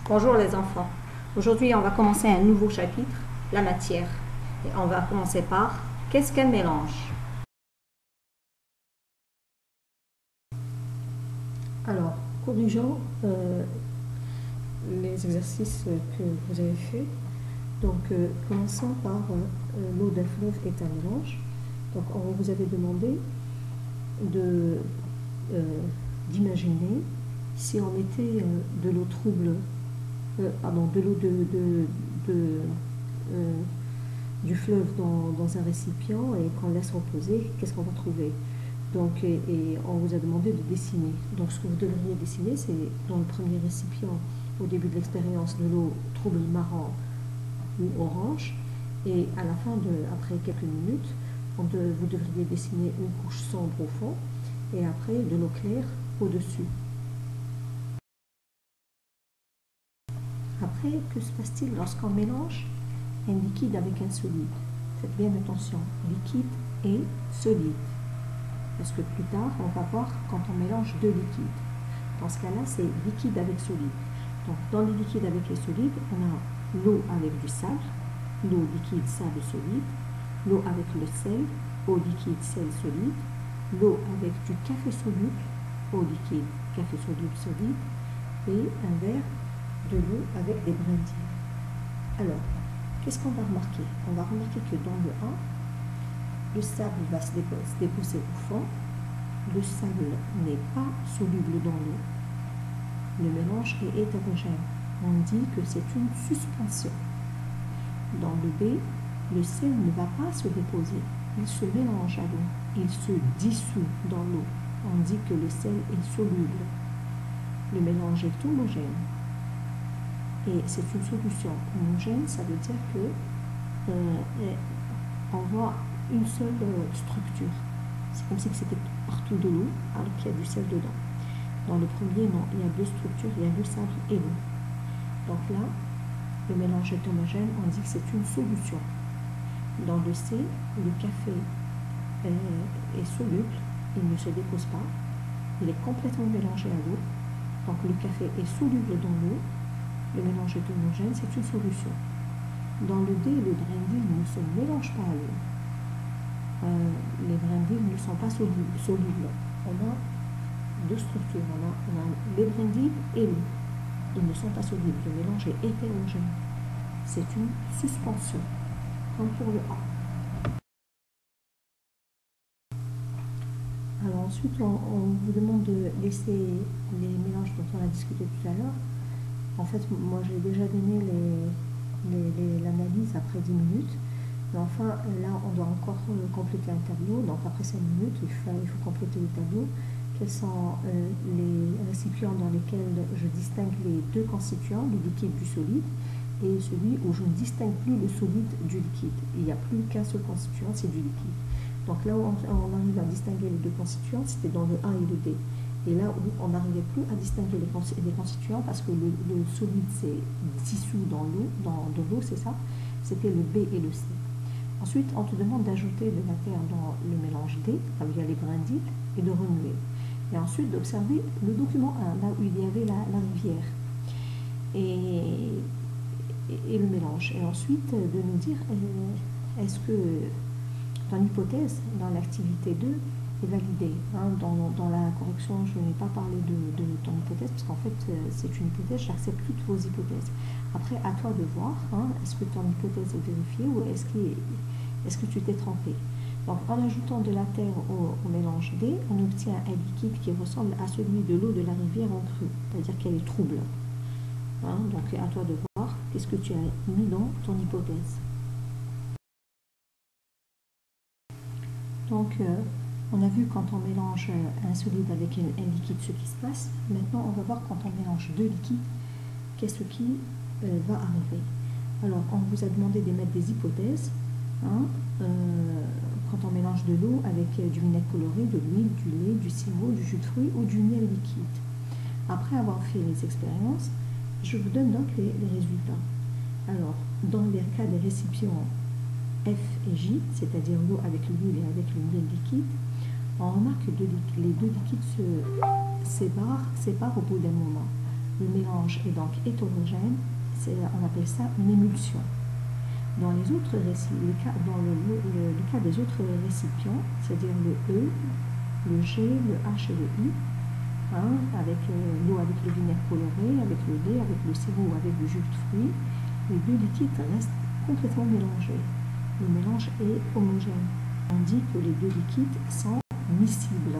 Bonjour les enfants. Aujourd'hui, on va commencer un nouveau chapitre, la matière. Et on va commencer par qu'est-ce qu'un mélange? Alors, corrigeons les exercices que vous avez faits. Donc, commençons par l'eau d'un fleuve est un mélange. Donc, on vous avait demandé d'imaginer si on mettait de l'eau trouble, de l'eau du fleuve dans un récipient et qu'on laisse reposer, qu'est-ce qu'on va trouver? Donc, et on vous a demandé de dessiner. Donc, ce que vous devriez dessiner, c'est dans le premier récipient, au début de l'expérience, de l'eau trouble marron ou orange. Et à la fin, après quelques minutes, vous devriez dessiner une couche sombre au fond et après de l'eau claire au-dessus. Après, que se passe-t-il lorsqu'on mélange un liquide avec un solide? Faites bien attention, liquide et solide. Parce que plus tard, on va voir quand on mélange deux liquides. Dans ce cas-là, c'est liquide avec solide. Donc, dans les liquides avec les solides, on a l'eau avec du sable, l'eau liquide, sable solide, l'eau avec le sel, eau liquide, sel solide, l'eau avec du café soluble, eau liquide, café soluble solide, et un verre de l'eau avec des brindilles. Alors, qu'est-ce qu'on va remarquer? On va remarquer que dans le 1, le sable va se déposer au fond. Le sable n'est pas soluble dans l'eau. Le mélange est hétérogène. On dit que c'est une suspension. Dans le B, le sel ne va pas se déposer. Il se mélange à l'eau. Il se dissout dans l'eau. On dit que le sel est soluble. Le mélange est homogène. Et c'est une solution homogène, ça veut dire que on voit une seule structure. C'est comme si c'était partout de l'eau, alors qu'il y a du sel dedans. Dans le premier, non, il y a deux structures, il y a le sable et l'eau. Donc là, le mélange est homogène, on dit que c'est une solution. Dans le C, le café est soluble, il ne se dépose pas, il est complètement mélangé à l'eau. Donc le café est soluble dans l'eau, le mélange est homogène, c'est une solution. Dans le D, le brindille ne se mélange pas à l'eau. Les brindilles ne sont pas solubles. On a deux structures. On a les brindilles et l'eau. Ils ne sont pas solubles. Le mélange est hétérogène. C'est une suspension, comme pour le A. Alors ensuite, on vous demande de laisser les mélanges dont on a discuté tout à l'heure. En fait, moi j'ai déjà donné l'analyse après 10 minutes. Mais enfin, là, on doit encore compléter un tableau. Donc après 5 minutes, il faut compléter le tableau. Quels sont les récipients dans lesquels je distingue les deux constituants, le liquide du solide, et celui où je ne distingue plus le solide du liquide. Il n'y a plus qu'un seul constituant, c'est du liquide. Donc là où on arrive à distinguer les deux constituants, c'était dans le A et le D. Et là où on n'arrivait plus à distinguer les constituants parce que le solide s'est dissous dans l'eau, de l'eau, c'est ça, c'était le B et le C. Ensuite, on te demande d'ajouter de la terre dans le mélange D, là où il y a les brindilles, et de remuer. Et ensuite d'observer le document 1, là où il y avait la rivière et le mélange. Et ensuite de nous dire est-ce que ton hypothèse dans l'activité 2 est validée. Dans la correction, je n'ai pas parlé de ton hypothèse, parce qu'en fait, c'est une hypothèse, j'accepte toutes vos hypothèses. Après, à toi de voir, est-ce que ton hypothèse est vérifiée ou est-ce que tu t'es trompé. Donc, en ajoutant de la terre au mélange D, on obtient un liquide qui ressemble à celui de l'eau de la rivière en crue, c'est-à-dire qu'elle est trouble. Donc, à toi de voir, qu'est-ce que tu as mis dans ton hypothèse. Donc, on a vu quand on mélange un solide avec un liquide ce qui se passe. Maintenant, on va voir quand on mélange deux liquides, qu'est-ce qui va arriver. Alors, on vous a demandé d'émettre des hypothèses. Quand on mélange de l'eau avec du vinaigre coloré, de l'huile, du lait, du sirop, du jus de fruits ou du miel liquide. Après avoir fait les expériences, je vous donne donc les résultats. Alors, dans les cas des récipients F et J, c'est-à-dire l'eau avec l'huile et avec le miel liquide, on remarque que les deux liquides se séparent au bout d'un moment. le mélange est donc hétérogène, on appelle ça une émulsion. Dans les autres dans le cas des autres récipients, c'est-à-dire le E, le G, le H et le I, avec l'eau avec le vinaigre coloré, avec le lait, avec le sirop ou avec le jus de fruits, les deux liquides restent complètement mélangés. Le mélange est homogène. On dit que les deux liquides sont miscibles.